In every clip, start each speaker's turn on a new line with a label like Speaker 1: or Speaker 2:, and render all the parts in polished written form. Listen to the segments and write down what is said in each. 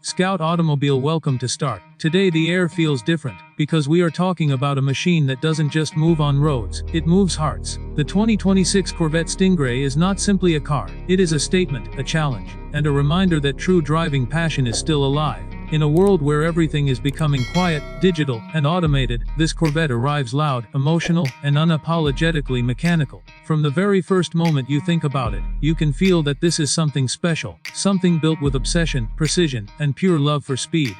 Speaker 1: Scout Automobile, welcome to Start. Today the air feels different, because we are talking about a machine that doesn't just move on roads, it moves hearts. The 2026 Corvette Stingray is not simply a car, it is a statement, a challenge, and a reminder that true driving passion is still alive. In a world where everything is becoming quiet, digital, and automated, this Corvette arrives loud, emotional, and unapologetically mechanical. From the very first moment you think about it, you can feel that this is something special, something built with obsession, precision, and pure love for speed.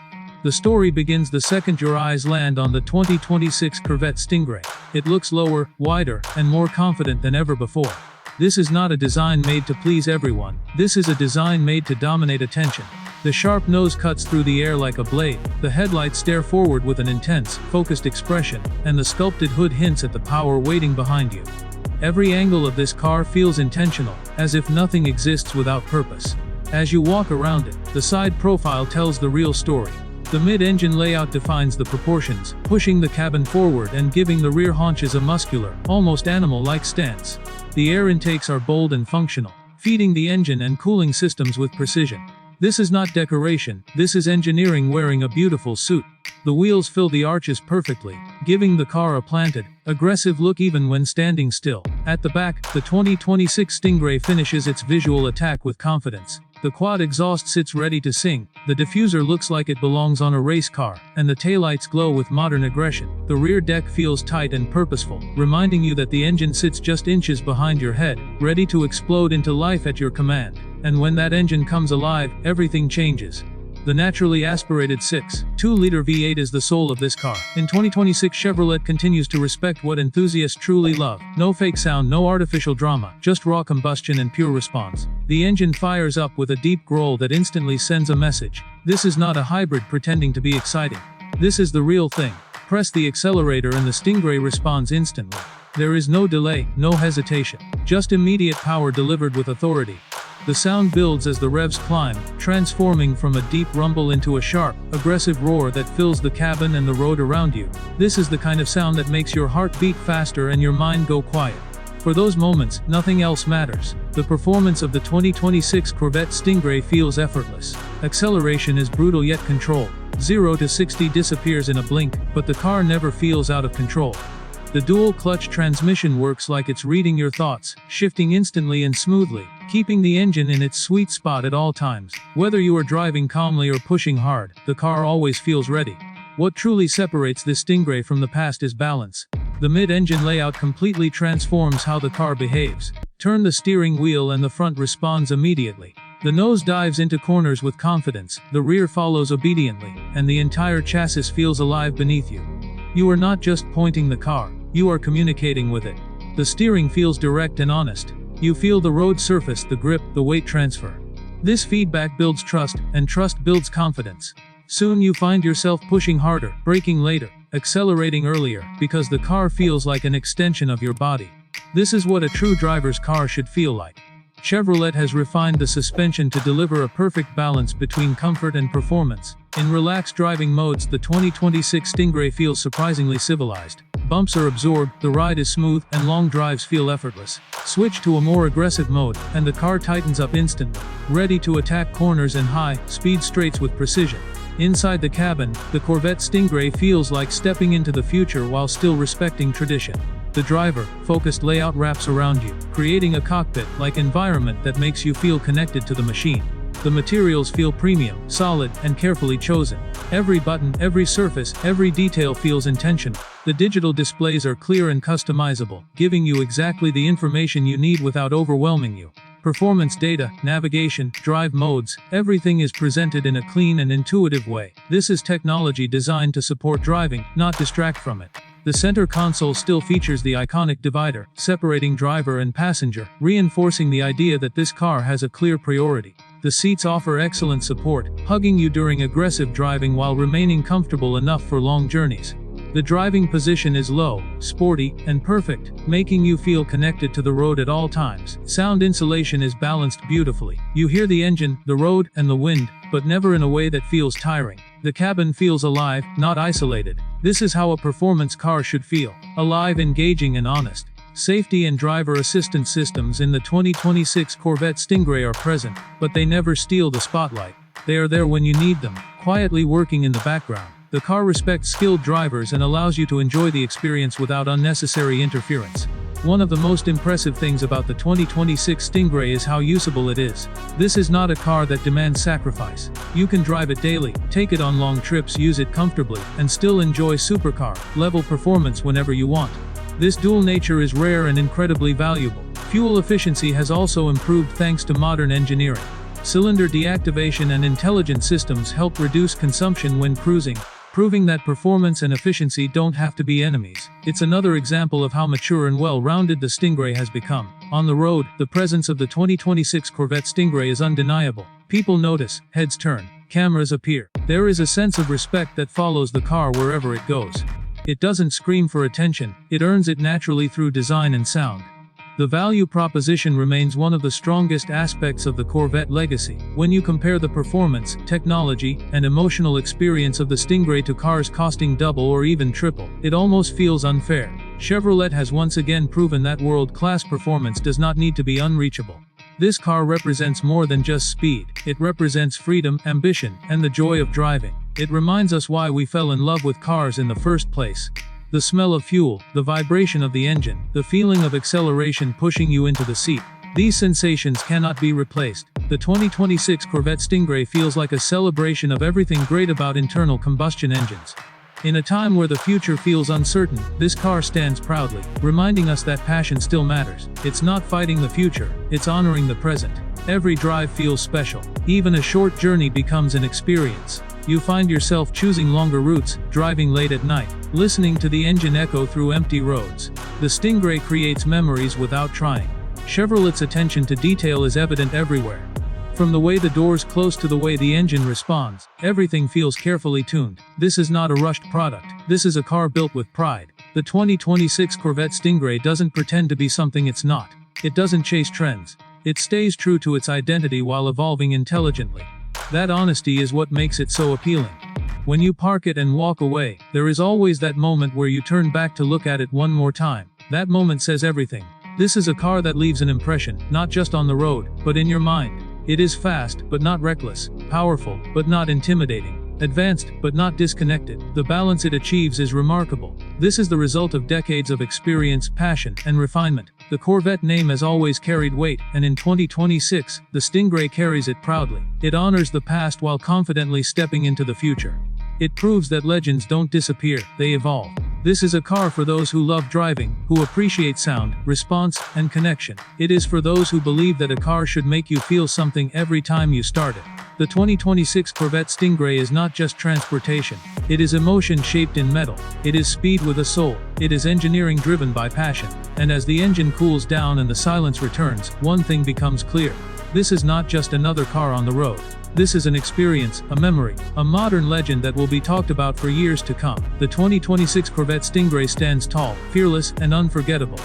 Speaker 1: The story begins the second your eyes land on the 2026 Corvette Stingray. It looks lower, wider, and more confident than ever before. This is not a design made to please everyone, this is a design made to dominate attention. The sharp nose cuts through the air like a blade, the headlights stare forward with an intense, focused expression, and the sculpted hood hints at the power waiting behind you. Every angle of this car feels intentional, as if nothing exists without purpose. As you walk around it, the side profile tells the real story. The mid-engine layout defines the proportions, pushing the cabin forward and giving the rear haunches a muscular, almost animal-like stance. The air intakes are bold and functional, feeding the engine and cooling systems with precision. This is not decoration, this is engineering wearing a beautiful suit. The wheels fill the arches perfectly, giving the car a planted, aggressive look even when standing still. At the back, the 2026 Stingray finishes its visual attack with confidence. The quad exhaust sits ready to sing, the diffuser looks like it belongs on a race car, and the taillights glow with modern aggression. The rear deck feels tight and purposeful, reminding you that the engine sits just inches behind your head, ready to explode into life at your command. And when that engine comes alive, everything changes. The naturally aspirated 6.2-liter V8 is the soul of this car. In 2026, Chevrolet continues to respect what enthusiasts truly love. No fake sound, no artificial drama, just raw combustion and pure response. The engine fires up with a deep growl that instantly sends a message. This is not a hybrid pretending to be exciting. This is the real thing. Press the accelerator and the Stingray responds instantly. There is no delay, no hesitation. Just immediate power delivered with authority. The sound builds as the revs climb, transforming from a deep rumble into a sharp, aggressive roar that fills the cabin and the road around you. This is the kind of sound that makes your heart beat faster and your mind go quiet. For those moments, nothing else matters. The performance of the 2026 Corvette Stingray feels effortless. Acceleration is brutal yet controlled. 0 to 60 disappears in a blink, but the car never feels out of control. The dual-clutch transmission works like it's reading your thoughts, shifting instantly and smoothly, keeping the engine in its sweet spot at all times. Whether you are driving calmly or pushing hard, the car always feels ready. What truly separates this Stingray from the past is balance. The mid-engine layout completely transforms how the car behaves. Turn the steering wheel and the front responds immediately. The nose dives into corners with confidence, the rear follows obediently, and the entire chassis feels alive beneath you. You are not just pointing the car, you are communicating with it. The steering feels direct and honest. You feel the road surface, the grip, the weight transfer. This feedback builds trust, and trust builds confidence. Soon you find yourself pushing harder, braking later, accelerating earlier, because the car feels like an extension of your body. This is what a true driver's car should feel like. Chevrolet has refined the suspension to deliver a perfect balance between comfort and performance. In relaxed driving modes, the 2026 Stingray feels surprisingly civilized. Bumps are absorbed, the ride is smooth, and long drives feel effortless. Switch to a more aggressive mode, and the car tightens up instantly, ready to attack corners and high-speed straights with precision. Inside the cabin, the Corvette Stingray feels like stepping into the future while still respecting tradition. The driver-focused layout wraps around you, creating a cockpit-like environment that makes you feel connected to the machine. The materials feel premium, solid, and carefully chosen. Every button, every surface, every detail feels intentional. The digital displays are clear and customizable, giving you exactly the information you need without overwhelming you. Performance data, navigation, drive modes, everything is presented in a clean and intuitive way. This is technology designed to support driving, not distract from it. The center console still features the iconic divider, separating driver and passenger, reinforcing the idea that this car has a clear priority. The seats offer excellent support, hugging you during aggressive driving while remaining comfortable enough for long journeys. The driving position is low, sporty, and perfect, making you feel connected to the road at all times. Sound insulation is balanced beautifully. You hear the engine, the road, and the wind, but never in a way that feels tiring. The cabin feels alive, not isolated. This is how a performance car should feel. Alive, engaging, and honest. Safety and driver assistance systems in the 2026 Corvette Stingray are present, but they never steal the spotlight. They are there when you need them, quietly working in the background. The car respects skilled drivers and allows you to enjoy the experience without unnecessary interference. One of the most impressive things about the 2026 Stingray is how usable it is. This is not a car that demands sacrifice. You can drive it daily, take it on long trips, use it comfortably, and still enjoy supercar-level performance whenever you want. This dual nature is rare and incredibly valuable. Fuel efficiency has also improved thanks to modern engineering. Cylinder deactivation and intelligent systems help reduce consumption when cruising, proving that performance and efficiency don't have to be enemies. It's another example of how mature and well-rounded the Stingray has become. On the road, the presence of the 2026 Corvette Stingray is undeniable. People notice, heads turn, cameras appear. There is a sense of respect that follows the car wherever it goes. It doesn't scream for attention, it earns it naturally through design and sound. The value proposition remains one of the strongest aspects of the Corvette legacy. When you compare the performance, technology, and emotional experience of the Stingray to cars costing double or even triple, it almost feels unfair. Chevrolet has once again proven that world-class performance does not need to be unreachable. This car represents more than just speed. It represents freedom, ambition, and the joy of driving. It reminds us why we fell in love with cars in the first place. The smell of fuel, the vibration of the engine, the feeling of acceleration pushing you into the seat. These sensations cannot be replaced. The 2026 Corvette Stingray feels like a celebration of everything great about internal combustion engines. In a time where the future feels uncertain, this car stands proudly, reminding us that passion still matters. It's not fighting the future, it's honoring the present. Every drive feels special. Even a short journey becomes an experience. You find yourself choosing longer routes, driving late at night, listening to the engine echo through empty roads. The Stingray creates memories without trying. Chevrolet's attention to detail is evident everywhere. From the way the doors close to the way the engine responds, everything feels carefully tuned. This is not a rushed product. This is a car built with pride. The 2026 Corvette Stingray doesn't pretend to be something it's not. It doesn't chase trends. It stays true to its identity while evolving intelligently. That honesty is what makes it so appealing. When you park it and walk away, there is always that moment where you turn back to look at it one more time. That moment says everything. This is a car that leaves an impression, not just on the road, but in your mind. It is fast, but not reckless, powerful, but not intimidating, advanced, but not disconnected. The balance it achieves is remarkable. This is the result of decades of experience, passion, and refinement. The Corvette name has always carried weight, and in 2026, the Stingray carries it proudly. It honors the past while confidently stepping into the future. It proves that legends don't disappear, they evolve. This is a car for those who love driving, who appreciate sound, response, and connection. It is for those who believe that a car should make you feel something every time you start it. The 2026 Corvette Stingray is not just transportation. It is emotion shaped in metal. It is speed with a soul. It is engineering driven by passion. And as the engine cools down and the silence returns, one thing becomes clear. This is not just another car on the road. This is an experience, a memory, a modern legend that will be talked about for years to come. The 2026 Corvette Stingray stands tall, fearless, and unforgettable.